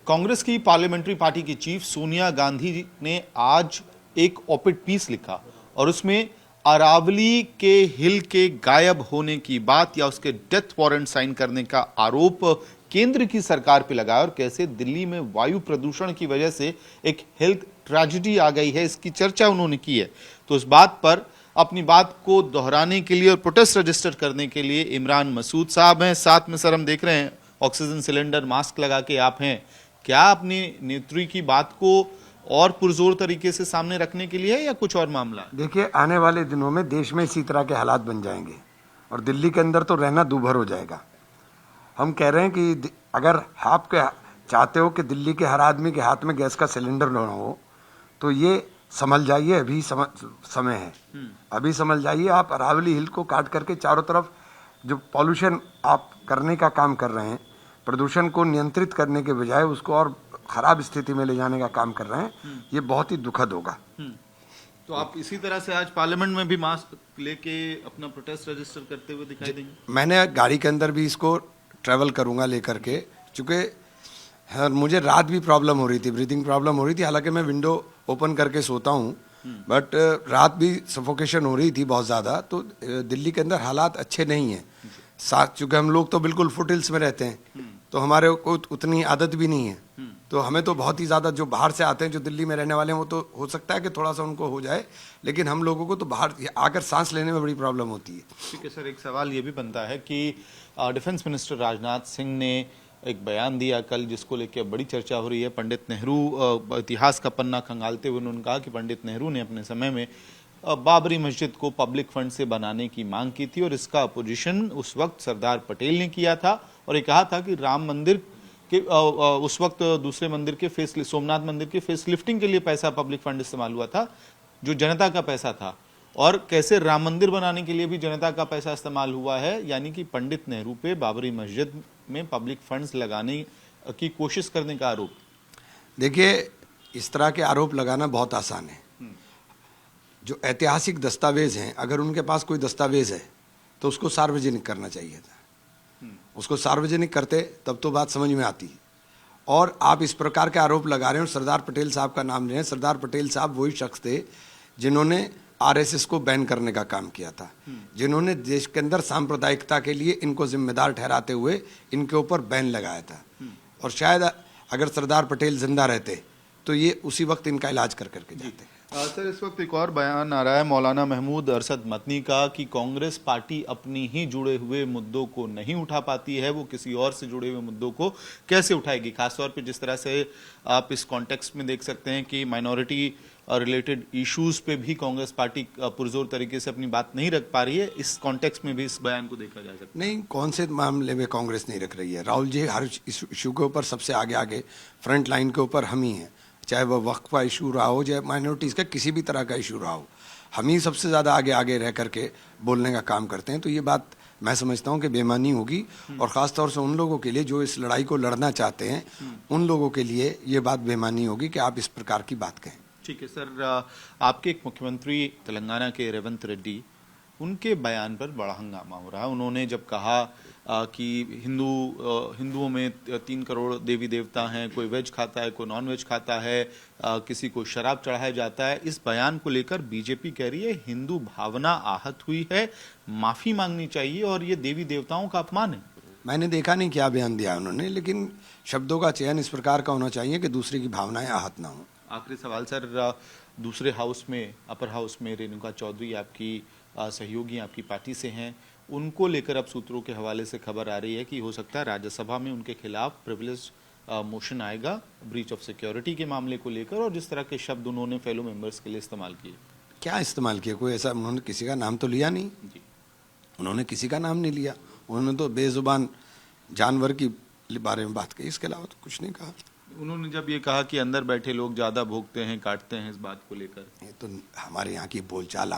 कांग्रेस की parliamentary party की chief Sonia Gandhi ने आज एक ऑपिड पीस लिखा और उसमें अरावली के हिल के गायब होने की बात या उसके डेथ वारंट साइन करने का आरोप केंद्र की सरकार पे लगाया और कैसे दिल्ली में वायु प्रदूषण की वजह से एक हेल्थ ट्रेजेडी आ गई है, इसकी चर्चा उन्होंने की है। तो इस बात पर अपनी बात को दोहराने के लिए और प्रोटेस्ट रजिस्टर करने के लिए इमरान मसूद साहब हैं, साथ में सर हम देख रहे हैं ऑक्सीजन सिलेंडर मास्क लगा के आप हैं। क्या अपने नेत्री की बात को और पुरजोर तरीके से सामने रखने के लिए है या कुछ और मामला है? देखिए, आने वाले दिनों में देश में इसी तरह के हालात बन जाएंगे और दिल्ली के अंदर तो रहना दूभर हो जाएगा। हम कह रहे हैं कि अगर आप चाहते हो कि दिल्ली के हर आदमी के हाथ में गैस का सिलेंडर ना हो तो ये संभल जाइए, अभी समय है, अभी संभल जाइए। आप अरावली हिल को काट करके चारों तरफ जो पॉल्यूशन आप करने का काम कर रहे हैं, प्रदूषण को नियंत्रित करने के बजाय उसको और खराब स्थिति में ले जाने का काम कर रहे हैं, ये बहुत ही दुखद होगा। तो आप इसी तरह से आज पार्लियामेंट में भी मास्क लेके अपना प्रोटेस्ट रजिस्टर करते हुए दिखाई देंगे? मैंने गाड़ी के अंदर भी इसको ट्रैवल करूंगा लेकर के, चूँकि मुझे रात भी प्रॉब्लम हो रही थी, ब्रीथिंग प्रॉब्लम हो रही थी। हालांकि मैं विंडो ओपन करके सोता हूँ, बट रात भी सफोकेशन हो रही थी बहुत ज़्यादा। तो दिल्ली के अंदर हालात अच्छे नहीं हैं। साथ चूँकि हम लोग तो बिल्कुल फुट हिल्स में रहते हैं, तो हमारे को उतनी आदत भी नहीं है। तो हमें तो बहुत ही ज़्यादा, जो बाहर से आते हैं, जो दिल्ली में रहने वाले हैं, वो तो हो सकता है कि थोड़ा सा उनको हो जाए, लेकिन हम लोगों को तो बाहर आकर सांस लेने में बड़ी प्रॉब्लम होती है। ठीक है सर, एक सवाल ये भी बनता है कि डिफेंस मिनिस्टर राजनाथ सिंह ने एक बयान दिया कल, जिसको लेकर बड़ी चर्चा हो रही है। पंडित नेहरू, इतिहास का पन्ना खंगालते हुए उन्होंने कहा कि पंडित नेहरू ने अपने समय में बाबरी मस्जिद को पब्लिक फंड से बनाने की मांग की थी और इसका अपोजिशन उस वक्त सरदार पटेल ने किया था और ये कहा था कि राम मंदिर के उस वक्त दूसरे मंदिर के सोमनाथ मंदिर के फेस लिफ्टिंग के लिए पैसा पब्लिक फंड इस्तेमाल हुआ था, जो जनता का पैसा था, और कैसे राम मंदिर बनाने के लिए भी जनता का पैसा इस्तेमाल हुआ है। यानी कि पंडित नेहरू पे बाबरी मस्जिद में पब्लिक फंड्स लगाने की कोशिश करने का आरोप। देखिए, इस तरह के आरोप लगाना बहुत आसान है। जो ऐतिहासिक दस्तावेज हैं, अगर उनके पास कोई दस्तावेज है तो उसको सार्वजनिक करना चाहिए था। उसको सार्वजनिक करते तब तो बात समझ में आती। और आप इस प्रकार के आरोप लगा रहे हैं और सरदार पटेल साहब का नाम ले रहे हैं। सरदार पटेल साहब वही शख्स थे जिन्होंने आरएसएस को बैन करने का काम किया था, जिन्होंने देश के अंदर सांप्रदायिकता के लिए इनको जिम्मेदार ठहराते हुए इनके ऊपर बैन लगाया था। और शायद अगर सरदार पटेल जिंदा रहते तो ये उसी वक्त इनका इलाज कर करके जाते। सर, इस वक्त एक और बयान आ रहा है मौलाना महमूद अरशद मतनी का कि कांग्रेस पार्टी अपनी ही जुड़े हुए मुद्दों को नहीं उठा पाती है, वो किसी और से जुड़े हुए मुद्दों को कैसे उठाएगी। खासतौर पे जिस तरह से आप इस कॉन्टेक्स्ट में देख सकते हैं कि माइनॉरिटी रिलेटेड इश्यूज पे भी कांग्रेस पार्टी पुरजोर तरीके से अपनी बात नहीं रख पा रही है। इस कॉन्टेक्स्ट में भी इस बयान को देखा जा सकता है। नहीं, कौन से मामले में कांग्रेस नहीं रख रही है? राहुल जी हर इशू के ऊपर सबसे आगे फ्रंट लाइन के ऊपर हम ही हैं, चाहे वह वक्फ का इशू रहा हो, चाहे माइनॉरिटीज़ का किसी भी तरह का इशू रहा हो, हम ही सबसे ज़्यादा आगे रह करके बोलने का काम करते हैं। तो ये बात मैं समझता हूँ कि बेईमानी होगी, और ख़ास तौर से उन लोगों के लिए जो इस लड़ाई को लड़ना चाहते हैं, उन लोगों के लिए ये बात बेईमानी होगी कि आप इस प्रकार की बात कहें। ठीक है सर, आपके एक मुख्यमंत्री तेलंगाना के रेवंत रेड्डी, उनके बयान पर बड़ा हंगामा हो रहा है। उन्होंने जब कहा कि हिंदुओं में 3 करोड़ देवी देवता हैं, कोई वेज खाता है, कोई नॉन वेज खाता है, किसी को शराब चढ़ाया जाता है, इस बयान को लेकर बीजेपी कह रही है हिंदू भावना आहत हुई है, माफी मांगनी चाहिए और ये देवी देवताओं का अपमान है। मैंने देखा नहीं क्या बयान दिया उन्होंने, लेकिन शब्दों का चयन इस प्रकार का होना चाहिए कि दूसरे की भावनाएं आहत ना हो। आखिरी सवाल सर, दूसरे हाउस में, अपर हाउस में रेणुका चौधरी आपकी सहयोगी आपकी पार्टी से हैं, उनको लेकर अब सूत्रों के हवाले से खबर आ रही है कि हो सकता है राज्यसभा में उनके खिलाफ प्रिविलेज मोशन आएगा ब्रीच ऑफ सिक्योरिटी के मामले को लेकर, और जिस तरह के शब्द उन्होंने फेलो मेंबर्स के लिए इस्तेमाल किए। क्या इस्तेमाल किया? कोई ऐसा उन्होंने किसी का नाम तो लिया नहीं जी। उन्होंने किसी का नाम नहीं लिया, उन्होंने तो बेजुबान जानवर की बारे में बात की, इसके अलावा तो कुछ नहीं कहा। उन्होंने जब ये कहा कि अंदर बैठे लोग ज्यादा भोगते हैं, काटते हैं, इस बात को लेकर, ये तो हमारे यहाँ की बोलचाल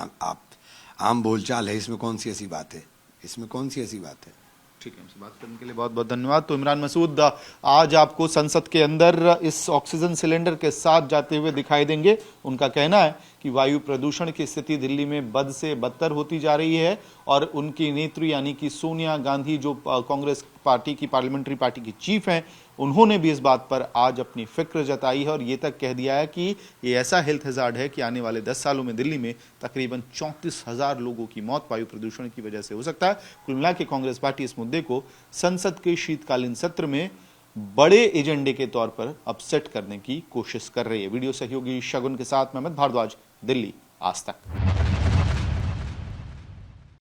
आम बोलचाल है, इसमें कौन सी ऐसी बात है? इसमें कौन सी ऐसी बात है? ठीक है, हमसे बात करने के लिए बहुत बहुत धन्यवाद। तो इमरान मसूद आज आपको संसद के अंदर इस ऑक्सीजन सिलेंडर के साथ जाते हुए दिखाई देंगे। उनका कहना है कि वायु प्रदूषण की स्थिति दिल्ली में बद से बदतर होती जा रही है और उनकी नेत्री यानी कि सोनिया गांधी जो कांग्रेस पार्टी की पार्लियामेंट्री पार्टी की चीफ हैं, उन्होंने भी इस बात पर आज अपनी फिक्र जताई है और ये तक कह दिया है कि ये ऐसा हेल्थ हैजार्ड है कि आने वाले 10 सालों में दिल्ली में तकरीबन 34,000 लोगों की मौत वायु प्रदूषण की वजह से हो सकता है। कुल मिला के कांग्रेस पार्टी इस मुद्दे को संसद के शीतकालीन सत्र में बड़े एजेंडे के तौर पर अब सेट करने की कोशिश कर रही है। वीडियो सहयोगी शगुन के साथ मैं अमित भारद्वाज, दिल्ली आज तक।